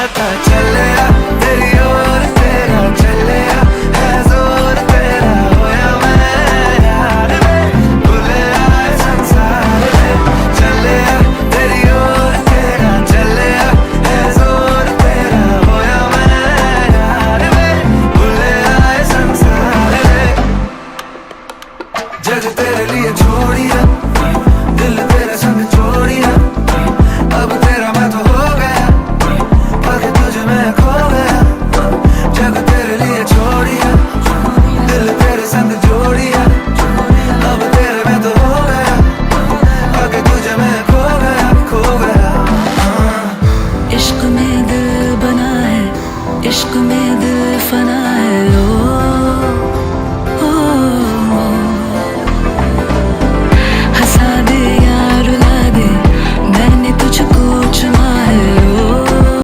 आता चलिया तेरी ओर तेरा चलिया है जोर तेरा होया मैं यार वे भूले आए संसार में चलिया तेरी ओर तेरा चलिया है जोर तेरा होया मैं यार वे भूले आए संसार में जग तेरे लिए छोड़िया दिल तेरे संग छोड़िया अब तेरा मैं तो हो गया पाके तुझे मैं खो गया जग तेरे लिए छोड़िया दिल तेरे संग जोड़िया अब तेरे मैं तो हो गया पाके तुझे मैं खो गया इश्क में दिल बना है इश्क में दिल